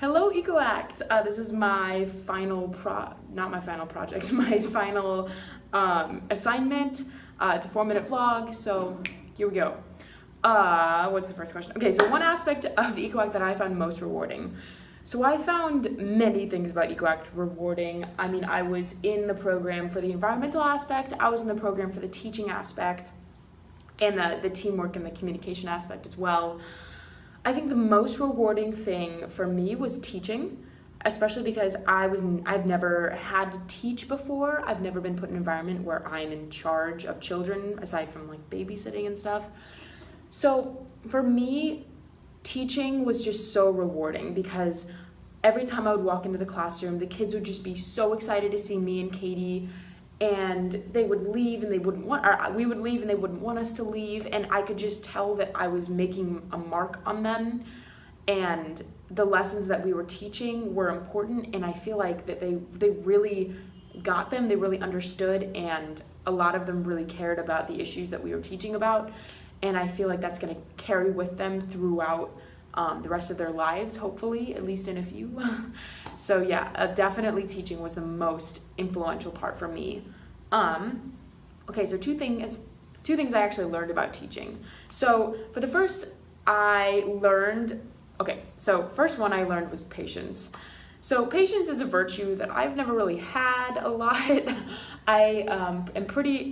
Hello, EcoAct. This is my final not my final project, my final assignment. It's a 4-minute vlog, so here we go. What's the first question? Okay, so one aspect of EcoAct that I found most rewarding. So I found many things about EcoAct rewarding. I mean, I was in the program for the environmental aspect, I was in the program for the teaching aspect, and the teamwork and the communication aspect as well. I think the most rewarding thing for me was teaching, especially because I've never had to teach before. I've never been put in an environment where I'm in charge of children, aside from like babysitting and stuff. So for me, teaching was just so rewarding because every time I would walk into the classroom, the kids would just be so excited to see me and Katie, and they would leave and they wouldn't want, or we would leave and they wouldn't want us to leave, and I could just tell that I was making a mark on them, and the lessons that we were teaching were important, and I feel like that they really got them, they really understood, and a lot of them really cared about the issues that we were teaching about, and I feel like that's going to carry with them throughout the rest of their lives, hopefully, at least in a few. So yeah, definitely teaching was the most influential part for me. Okay, so two things I actually learned about teaching. So for the first, first one I learned was patience. So patience is a virtue that I've never really had a lot. I'm a pretty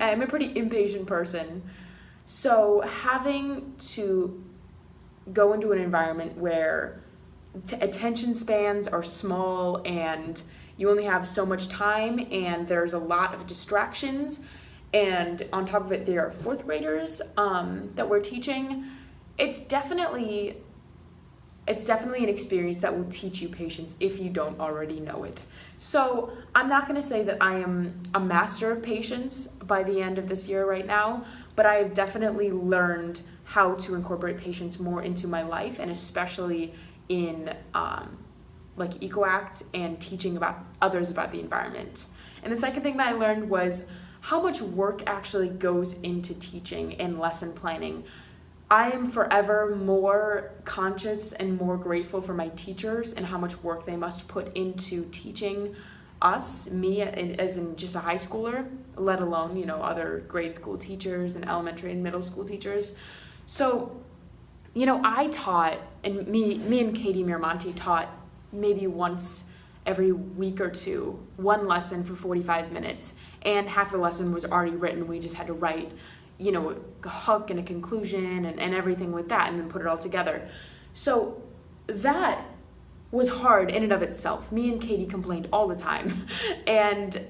impatient person. So having to go into an environment where attention spans are small and you only have so much time and there's a lot of distractions, and on top of it there are fourth graders that we're teaching, it's definitely an experience that will teach you patience if you don't already know it. So I'm not going to say that I am a master of patience by the end of this year right now, but I have definitely learned how to incorporate patience more into my life, and especially in like EcoAct and teaching about others about the environment. And the second thing that I learned was how much work actually goes into teaching and lesson planning. I am forever more conscious and more grateful for my teachers and how much work they must put into teaching us, me as in just a high schooler, let alone, other grade school teachers and elementary and middle school teachers. So, I taught, and me and Katie Miramonte taught maybe once every week or two, one lesson for 45 minutes, and half the lesson was already written. We just had to write, a hook and a conclusion and everything like that, and then put it all together. So that was hard in and of itself. Me and Katie complained all the time. And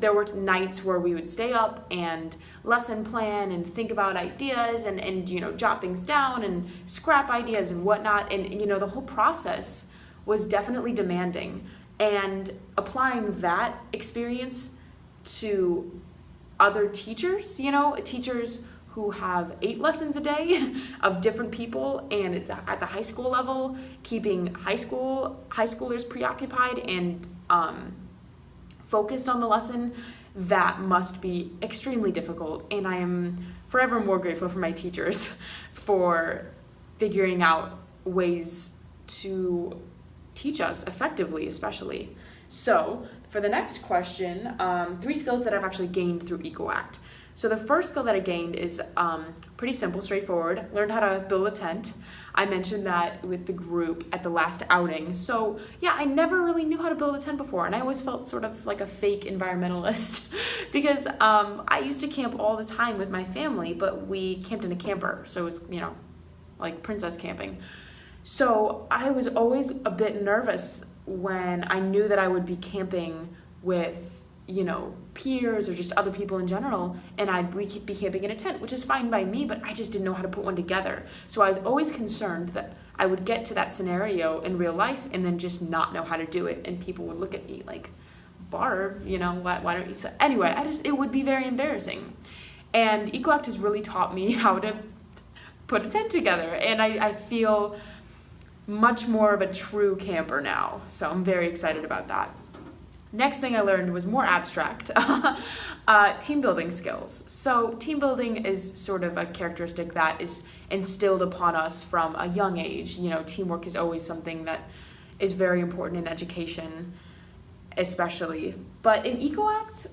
there were nights where we would stay up and lesson plan and think about ideas and jot things down and scrap ideas and whatnot. And, the whole process was definitely demanding. And applying that experience to other teachers, teachers who have 8 lessons a day of different people, and it's at the high school level, keeping high schoolers preoccupied and focused on the lesson, that must be extremely difficult. And I am forever more grateful for my teachers for figuring out ways to teach us effectively, especially. So for the next question, 3 skills that I've actually gained through EcoAct. So the first skill that I gained is pretty simple, straightforward. Learned how to build a tent. I mentioned that with the group at the last outing. So yeah, I never really knew how to build a tent before, and I always felt sort of like a fake environmentalist because I used to camp all the time with my family, but we camped in a camper, so it was, like princess camping. So I was always a bit nervous when I knew that I would be camping with peers or just other people in general, and I'd be camping in a tent, which is fine by me, but I just didn't know how to put one together. So I was always concerned that I would get to that scenario in real life and then just not know how to do it, and people would look at me like, Barb, why don't you? So anyway, it would be very embarrassing. And EcoAct has really taught me how to put a tent together, and I feel much more of a true camper now, so I'm very excited about that. Next thing I learned was more abstract, team building skills. So team building is sort of a characteristic that is instilled upon us from a young age. Teamwork is always something that is very important in education, especially. But in EcoAct,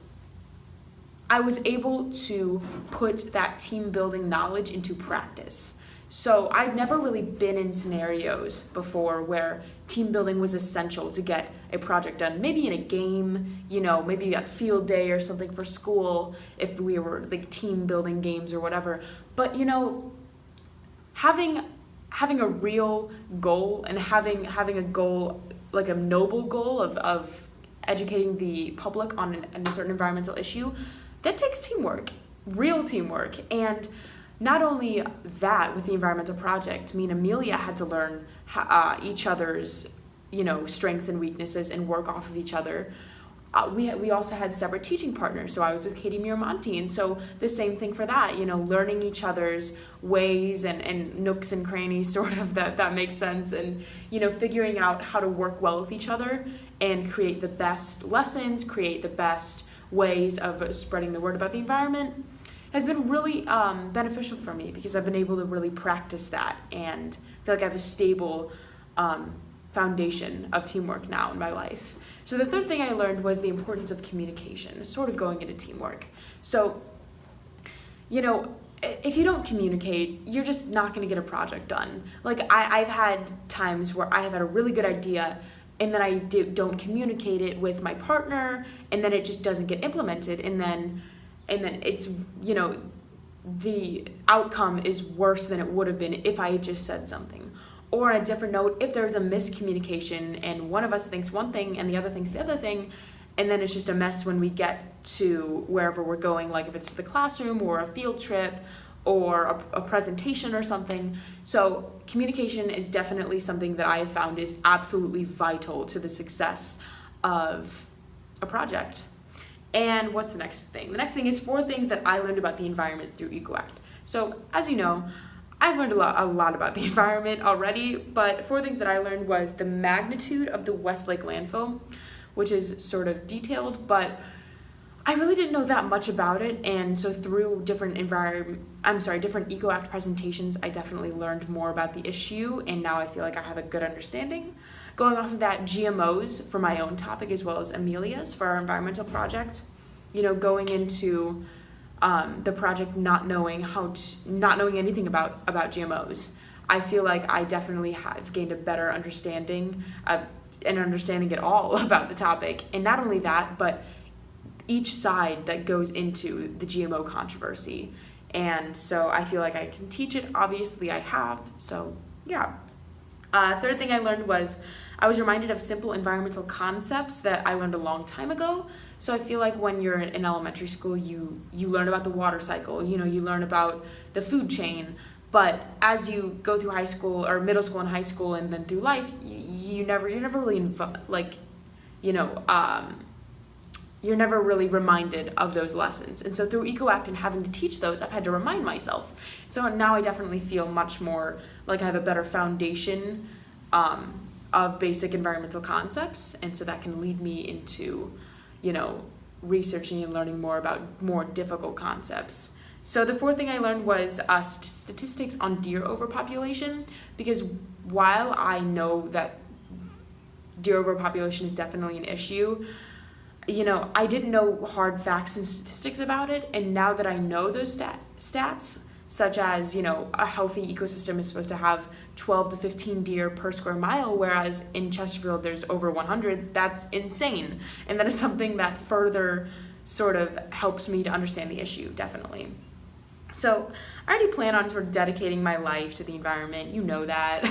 I was able to put that team building knowledge into practice. So I'd never really been in scenarios before where team building was essential to get a project done. Maybe in a game, maybe you got field day or something for school if we were like team building games or whatever. But having a real goal and having a goal, like a noble goal of educating the public on a certain environmental issue, that takes teamwork, real teamwork. And not only that, with the environmental project, me and Amelia had to learn each other's, strengths and weaknesses and work off of each other. We also had separate teaching partners, so I was with Katie Miramonte, and so the same thing for that, learning each other's ways and nooks and crannies, sort of, that makes sense, and, figuring out how to work well with each other and create the best lessons, create the best ways of spreading the word about the environment has been really beneficial for me, because I've been able to really practice that and feel like I have a stable foundation of teamwork now in my life. So the third thing I learned was the importance of communication, sort of going into teamwork. So, if you don't communicate, you're just not going to get a project done. Like, I've had times where I have had a really good idea, and then I don't communicate it with my partner, and then it just doesn't get implemented, and then it's, the outcome is worse than it would have been if I had just said something. Or on a different note, if there's a miscommunication and one of us thinks one thing and the other thinks the other thing, and then it's just a mess when we get to wherever we're going, like if it's the classroom or a field trip or a presentation or something. So communication is definitely something that I have found is absolutely vital to the success of a project. And what's the next thing? The next thing is 4 things that I learned about the environment through EcoAct. So as you know, I've learned a lot about the environment already, but 4 things that I learned was the magnitude of the Westlake landfill, which is sort of detailed, but I really didn't know that much about it, and so through different EcoAct presentations, I definitely learned more about the issue, and now I feel like I have a good understanding. Going off of that, GMOs for my own topic as well as Amelia's for our environmental project, going into the project not knowing anything about GMOs. I feel like I definitely have gained a better understanding and understanding it all about the topic. And not only that, but each side that goes into the GMO controversy. And so I feel like I can teach it. Obviously I have. So yeah. Third thing I learned was I was reminded of simple environmental concepts that I learned a long time ago. So I feel like when you're in elementary school, you learn about the water cycle, you learn about the food chain. But as you go through high school or middle school and high school and then through life, you're never really you're never really reminded of those lessons. And so through EcoAct and having to teach those, I've had to remind myself. So now I definitely feel much more like I have a better foundation of basic environmental concepts. And so that can lead me into, researching and learning more about more difficult concepts. So the 4th thing I learned was statistics on deer overpopulation, because while I know that deer overpopulation is definitely an issue, I didn't know hard facts and statistics about it, and now that I know those stats, such as, a healthy ecosystem is supposed to have 12 to 15 deer per square mile, whereas in Chesterfield there's over 100, that's insane. And that is something that further sort of helps me to understand the issue, definitely. So I already plan on sort of dedicating my life to the environment, you know that.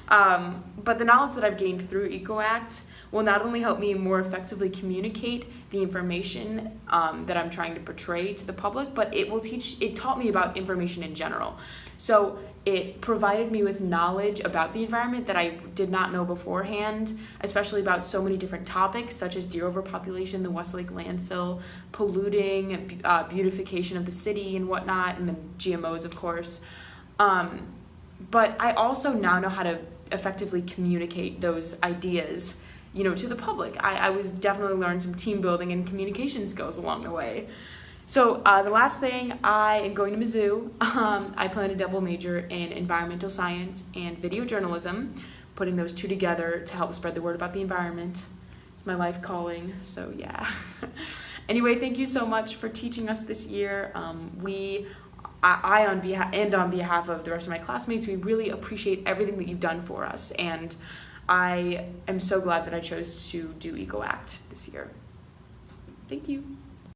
But the knowledge that I've gained through EcoAct will not only help me more effectively communicate the information that I'm trying to portray to the public, but it taught me about information in general. So it provided me with knowledge about the environment that I did not know beforehand, especially about so many different topics such as deer overpopulation, the Westlake landfill, polluting, beautification of the city and whatnot, and then GMOs, of course. But I also now know how to effectively communicate those ideas to the public. I was definitely learning some team building and communication skills along the way. So the last thing, I am going to Mizzou. I plan to double major in environmental science and video journalism, putting those two together to help spread the word about the environment. It's my life calling, so yeah. Anyway, thank you so much for teaching us this year. On behalf of the rest of my classmates, we really appreciate everything that you've done for us, and I am so glad that I chose to do EcoAct this year. Thank you.